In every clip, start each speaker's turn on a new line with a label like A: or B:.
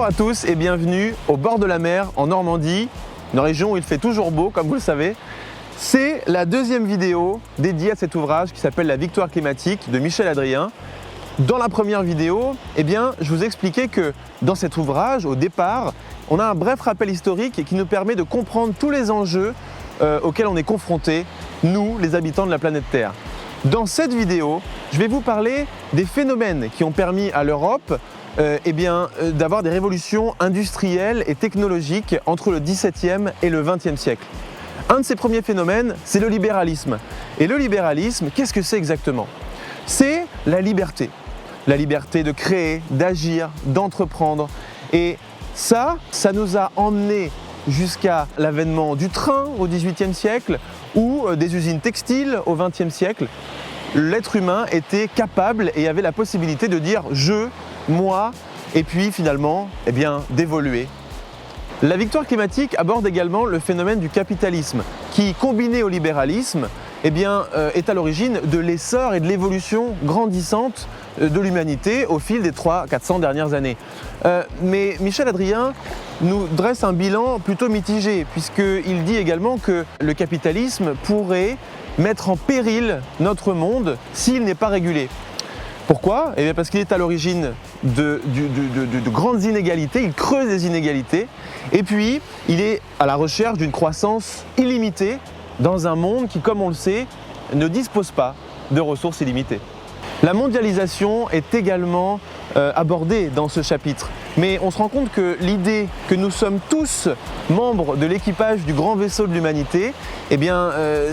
A: à tous et bienvenue au bord de la mer en Normandie, une région où il fait toujours beau comme vous le savez. C'est la deuxième vidéo dédiée à cet ouvrage qui s'appelle La victoire climatique de Michel Adrien. Dans la première vidéo, je vous expliquais que dans cet ouvrage, au départ, on a un bref rappel historique qui nous permet de comprendre tous les enjeux auxquels on est confrontés, nous, les habitants de la planète Terre. Dans cette vidéo, je vais vous parler des phénomènes qui ont permis à l'Europe d'avoir des révolutions industrielles et technologiques entre le XVIIe et le XXe siècle. Un de ces premiers phénomènes, c'est le libéralisme. Et le libéralisme, qu'est-ce que c'est exactement? C'est la liberté. La liberté de créer, d'agir, d'entreprendre. Et ça nous a emmenés jusqu'à l'avènement du train au XVIIIe siècle ou des usines textiles au XXe siècle. L'être humain était capable et avait la possibilité de dire « je », moi, et puis finalement, d'évoluer. La victoire climatique aborde également le phénomène du capitalisme, qui, combiné au libéralisme, est à l'origine de l'essor et de l'évolution grandissante de l'humanité au fil des 300-400 dernières années. Mais Michel Adrien nous dresse un bilan plutôt mitigé, puisqu'il dit également que le capitalisme pourrait mettre en péril notre monde s'il n'est pas régulé. Pourquoi? Parce qu'il est à l'origine de grandes inégalités, il creuse des inégalités, et puis il est à la recherche d'une croissance illimitée dans un monde qui, comme on le sait, ne dispose pas de ressources illimitées. La mondialisation est également abordée dans ce chapitre, mais on se rend compte que l'idée que nous sommes tous membres de l'équipage du grand vaisseau de l'humanité,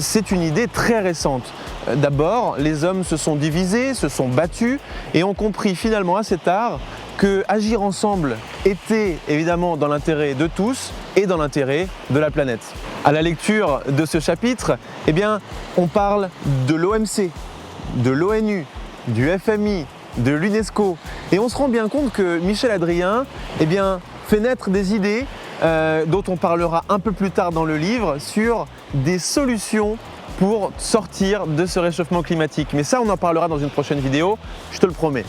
A: c'est une idée très récente. D'abord, les hommes se sont divisés, se sont battus et ont compris finalement assez tard que agir ensemble était évidemment dans l'intérêt de tous et dans l'intérêt de la planète. À la lecture de ce chapitre, on parle de l'OMC, de l'ONU, du FMI, de l'UNESCO et on se rend bien compte que Michel Adrien fait naître des idées dont on parlera un peu plus tard dans le livre sur des solutions pour sortir de ce réchauffement climatique. Mais ça, on en parlera dans une prochaine vidéo, je te le promets.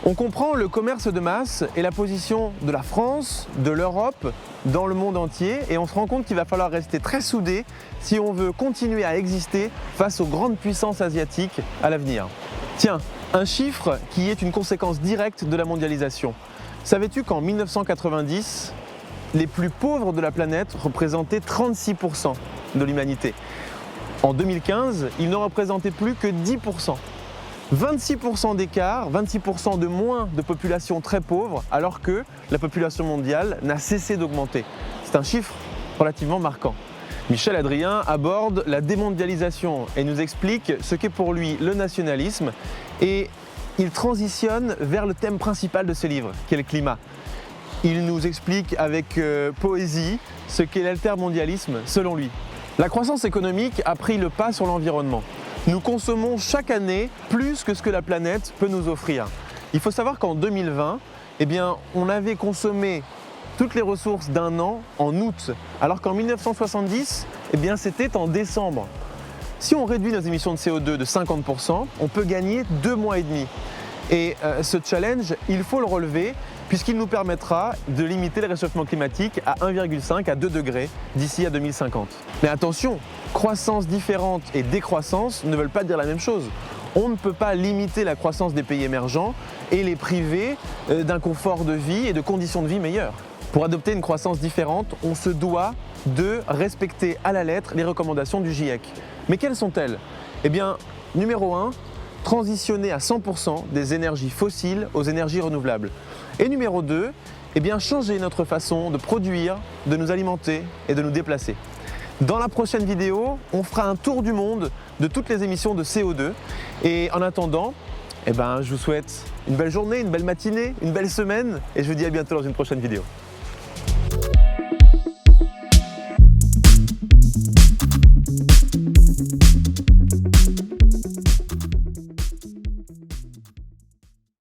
A: On comprend le commerce de masse et la position de la France, de l'Europe, dans le monde entier et on se rend compte qu'il va falloir rester très soudé si on veut continuer à exister face aux grandes puissances asiatiques à l'avenir. Tiens, un chiffre qui est une conséquence directe de la mondialisation. Savais-tu qu'en 1990, les plus pauvres de la planète représentaient 36% de l'humanité? En 2015, ils ne représentaient plus que 10%. 26% d'écart, 26% de moins de population très pauvre, alors que la population mondiale n'a cessé d'augmenter. C'est un chiffre relativement marquant. Michel Adrien aborde la démondialisation et nous explique ce qu'est pour lui le nationalisme et il transitionne vers le thème principal de ce livre, qui est le climat. Il nous explique avec poésie ce qu'est l'altermondialisme selon lui. La croissance économique a pris le pas sur l'environnement. Nous consommons chaque année plus que ce que la planète peut nous offrir. Il faut savoir qu'en 2020, on avait consommé toutes les ressources d'un an en août, alors qu'en 1970, c'était en décembre. Si on réduit nos émissions de CO2 de 50%, on peut gagner 2 mois et demi. Et ce challenge, il faut le relever puisqu'il nous permettra de limiter le réchauffement climatique à 1,5 à 2 degrés d'ici à 2050. Mais attention, croissance différente et décroissance ne veulent pas dire la même chose. On ne peut pas limiter la croissance des pays émergents et les priver d'un confort de vie et de conditions de vie meilleures. Pour adopter une croissance différente, on se doit de respecter à la lettre les recommandations du GIEC. Mais quelles sont-elles? Numéro 1, transitionner à 100% des énergies fossiles aux énergies renouvelables. Et numéro 2, changer notre façon de produire, de nous alimenter et de nous déplacer. Dans la prochaine vidéo, on fera un tour du monde de toutes les émissions de CO2. Et en attendant, je vous souhaite une belle journée, une belle matinée, une belle semaine et je vous dis à bientôt dans une prochaine vidéo.